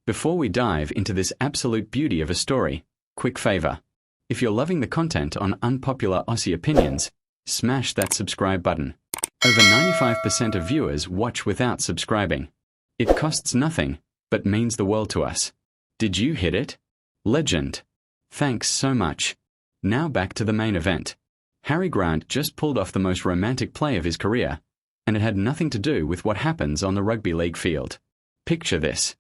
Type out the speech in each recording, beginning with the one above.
Before we dive into this absolute beauty of a story, quick favor. If you're loving the content on Unpopular Aussie Opinions, smash that subscribe button. Over 95% of viewers watch without subscribing. It costs nothing, but means the world to us. Did you hit it? Legend. Thanks so much. Now back to the main event. Harry Grant just pulled off the most romantic play of his career, and it had nothing to do with what happens on the rugby league field. Picture this.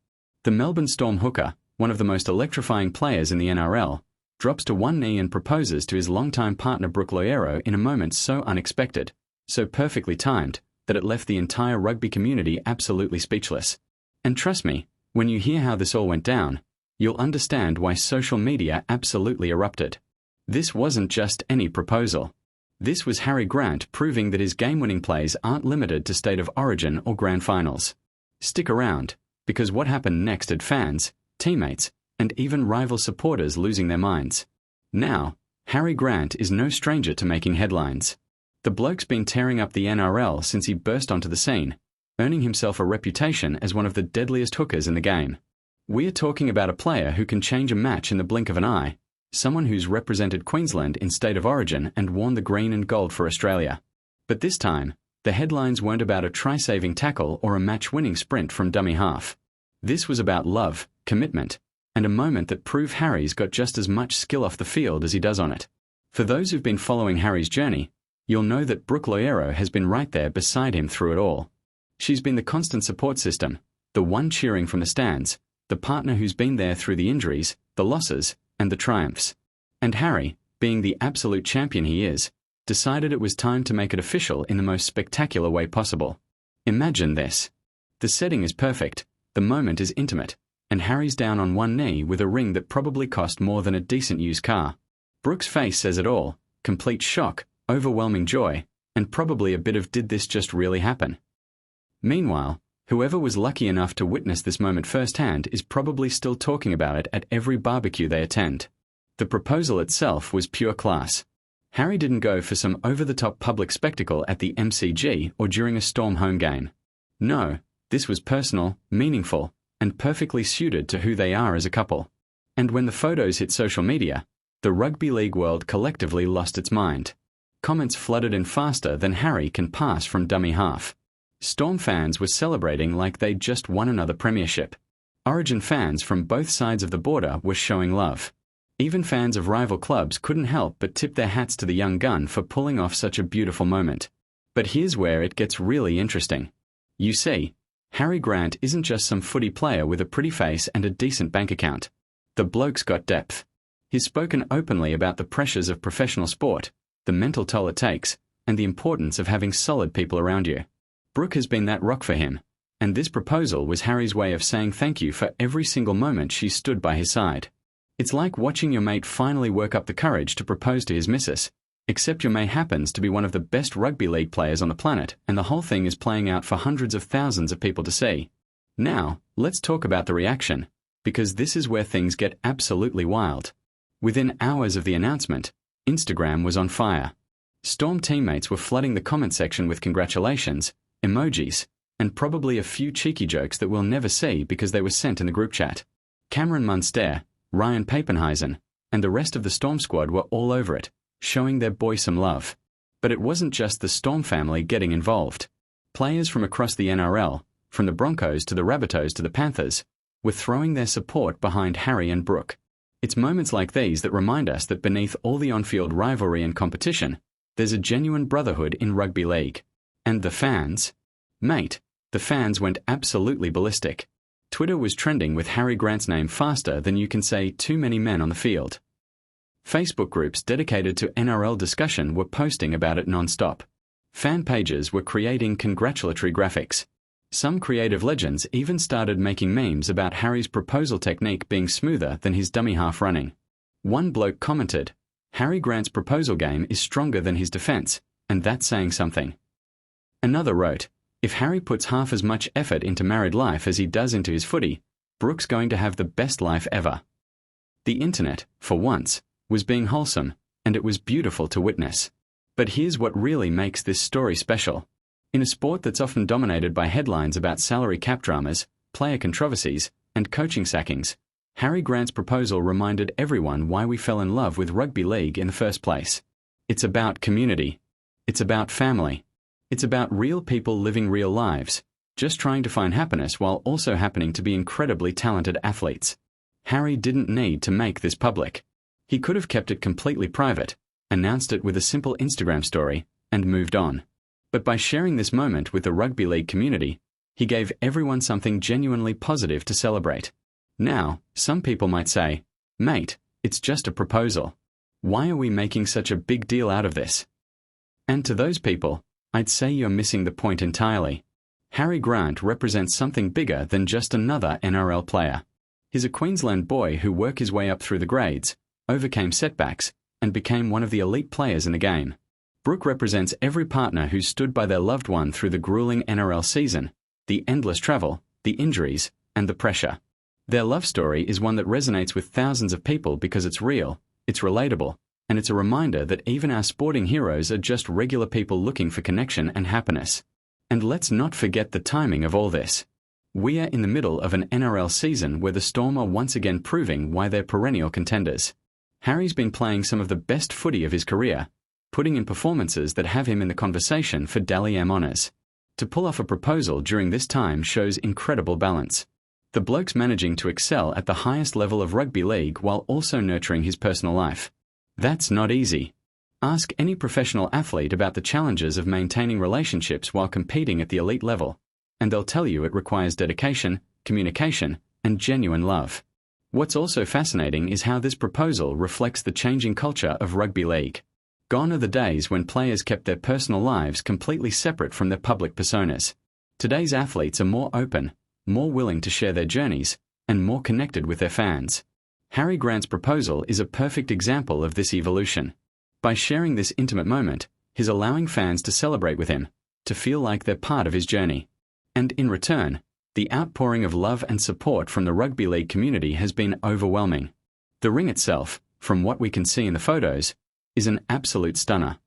The Melbourne Storm hooker, one of the most electrifying players in the NRL, drops to one knee and proposes to his longtime partner Brooke Loiero in a moment so unexpected, so perfectly timed, that it left the entire rugby community absolutely speechless. And trust me, when you hear how this all went down, you'll understand why social media absolutely erupted. This wasn't just any proposal. This was Harry Grant proving that his game-winning plays aren't limited to State of Origin or Grand Finals. Stick around, because what happened next had fans, teammates, and even rival supporters losing their minds. Now, Harry Grant is no stranger to making headlines. The bloke's been tearing up the NRL since he burst onto the scene, earning himself a reputation as one of the deadliest hookers in the game. We're talking about a player who can change a match in the blink of an eye, someone who's represented Queensland in State of Origin and worn the green and gold for Australia. But this time, the headlines weren't about a try-saving tackle or a match-winning sprint from dummy half. This was about love, commitment, and a moment that proved Harry's got just as much skill off the field as he does on it. For those who've been following Harry's journey, you'll know that Brooke Loiero has been right there beside him through it all. She's been the constant support system, the one cheering from the stands, the partner who's been there through the injuries, the losses, and the triumphs. And Harry, being the absolute champion he is, decided it was time to make it official in the most spectacular way possible. Imagine this. The setting is perfect, the moment is intimate, and Harry's down on one knee with a ring that probably cost more than a decent used car. Brooke's face says it all, complete shock, overwhelming joy, and probably a bit of did this just really happen? Meanwhile, whoever was lucky enough to witness this moment firsthand is probably still talking about it at every barbecue they attend. The proposal itself was pure class. Harry didn't go for some over-the-top public spectacle at the MCG or during a Storm home game. No, this was personal, meaningful, and perfectly suited to who they are as a couple. And when the photos hit social media, the rugby league world collectively lost its mind. Comments flooded in faster than Harry can pass from dummy half. Storm fans were celebrating like they'd just won another premiership. Origin fans from both sides of the border were showing love. Even fans of rival clubs couldn't help but tip their hats to the young gun for pulling off such a beautiful moment. But here's where it gets really interesting. You see, Harry Grant isn't just some footy player with a pretty face and a decent bank account. The bloke's got depth. He's spoken openly about the pressures of professional sport, the mental toll it takes, and the importance of having solid people around you. Brooke has been that rock for him, and this proposal was Harry's way of saying thank you for every single moment she stood by his side. It's like watching your mate finally work up the courage to propose to his missus, except your mate happens to be one of the best rugby league players on the planet, and the whole thing is playing out for hundreds of thousands of people to see. Now, let's talk about the reaction, because this is where things get absolutely wild. Within hours of the announcement, Instagram was on fire. Storm teammates were flooding the comment section with congratulations, emojis, and probably a few cheeky jokes that we'll never see because they were sent in the group chat. Cameron Munster, Ryan Papenhuisen, and the rest of the Storm squad were all over it, showing their boy some love. But it wasn't just the Storm family getting involved. Players from across the NRL, from the Broncos to the Rabbitohs to the Panthers, were throwing their support behind Harry and Brooke. It's moments like these that remind us that beneath all the on-field rivalry and competition, there's a genuine brotherhood in rugby league. And the fans? Mate, the fans went absolutely ballistic. Twitter was trending with Harry Grant's name faster than you can say too many men on the field. Facebook groups dedicated to NRL discussion were posting about it non-stop. Fan pages were creating congratulatory graphics. Some creative legends even started making memes about Harry's proposal technique being smoother than his dummy half running. One bloke commented, "Harry Grant's proposal game is stronger than his defense, and that's saying something." Another wrote, "If Harry puts half as much effort into married life as he does into his footy, Brooke's going to have the best life ever." The internet, for once, was being wholesome, and it was beautiful to witness. But here's what really makes this story special. In a sport that's often dominated by headlines about salary cap dramas, player controversies, and coaching sackings, Harry Grant's proposal reminded everyone why we fell in love with rugby league in the first place. It's about community. It's about family. It's about real people living real lives, just trying to find happiness while also happening to be incredibly talented athletes. Harry didn't need to make this public. He could have kept it completely private, announced it with a simple Instagram story, and moved on. But by sharing this moment with the rugby league community, he gave everyone something genuinely positive to celebrate. Now, some people might say, "Mate, it's just a proposal. Why are we making such a big deal out of this?" And to those people, I'd say you're missing the point entirely. Harry Grant represents something bigger than just another NRL player. He's a Queensland boy who worked his way up through the grades, overcame setbacks, and became one of the elite players in the game. Brooke represents every partner who stood by their loved one through the grueling NRL season, the endless travel, the injuries, and the pressure. Their love story is one that resonates with thousands of people because it's real, it's relatable, and it's a reminder that even our sporting heroes are just regular people looking for connection and happiness. And let's not forget the timing of all this. We are in the middle of an NRL season where the Storm are once again proving why they're perennial contenders. Harry's been playing some of the best footy of his career, putting in performances that have him in the conversation for Dally M honours. To pull off a proposal during this time shows incredible balance. The bloke's managing to excel at the highest level of rugby league while also nurturing his personal life. That's not easy. Ask any professional athlete about the challenges of maintaining relationships while competing at the elite level, and they'll tell you it requires dedication, communication, and genuine love. What's also fascinating is how this proposal reflects the changing culture of rugby league. Gone are the days when players kept their personal lives completely separate from their public personas. Today's athletes are more open, more willing to share their journeys, and more connected with their fans. Harry Grant's proposal is a perfect example of this evolution. By sharing this intimate moment, he's allowing fans to celebrate with him, to feel like they're part of his journey. And in return, the outpouring of love and support from the rugby league community has been overwhelming. The ring itself, from what we can see in the photos, is an absolute stunner.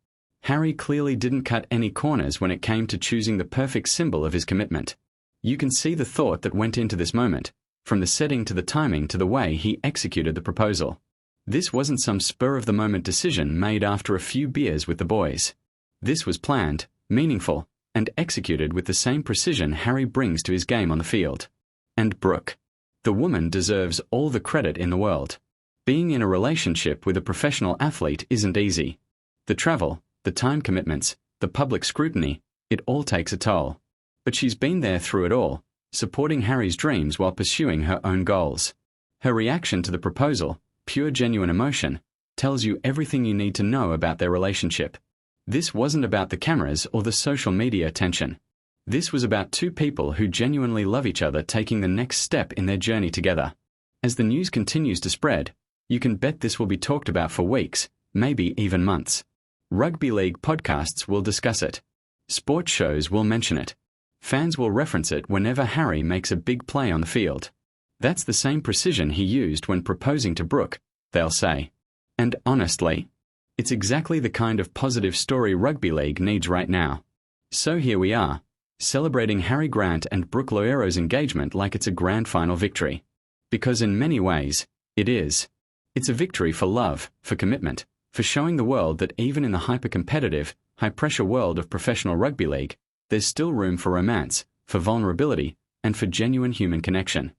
Harry clearly didn't cut any corners when it came to choosing the perfect symbol of his commitment. You can see the thought that went into this moment, from the setting to the timing to the way he executed the proposal. This wasn't some spur-of-the-moment decision made after a few beers with the boys. This was planned, meaningful, and executed with the same precision Harry brings to his game on the field. And Brooke. The woman deserves all the credit in the world. Being in a relationship with a professional athlete isn't easy. The travel, the time commitments, the public scrutiny, it all takes a toll. But she's been there through it all, supporting Harry's dreams while pursuing her own goals. Her reaction to the proposal, pure genuine emotion, tells you everything you need to know about their relationship. This wasn't about the cameras or the social media attention. This was about two people who genuinely love each other taking the next step in their journey together. As the news continues to spread, you can bet this will be talked about for weeks, maybe even months. Rugby league podcasts will discuss it. Sports shows will mention it. Fans will reference it whenever Harry makes a big play on the field. That's the same precision he used when proposing to Brooke, they'll say. And honestly, it's exactly the kind of positive story rugby league needs right now. So here we are, celebrating Harry Grant and Brooke Loiero's engagement like it's a grand final victory. Because in many ways, it is. It's a victory for love, for commitment, for showing the world that even in the hyper-competitive, high-pressure world of professional rugby league, there's still room for romance, for vulnerability, and for genuine human connection.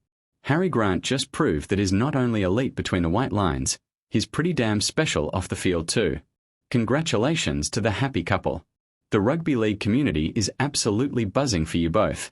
Harry Grant just proved that he's not only elite between the white lines, he's pretty damn special off the field too. Congratulations to the happy couple. The rugby league community is absolutely buzzing for you both.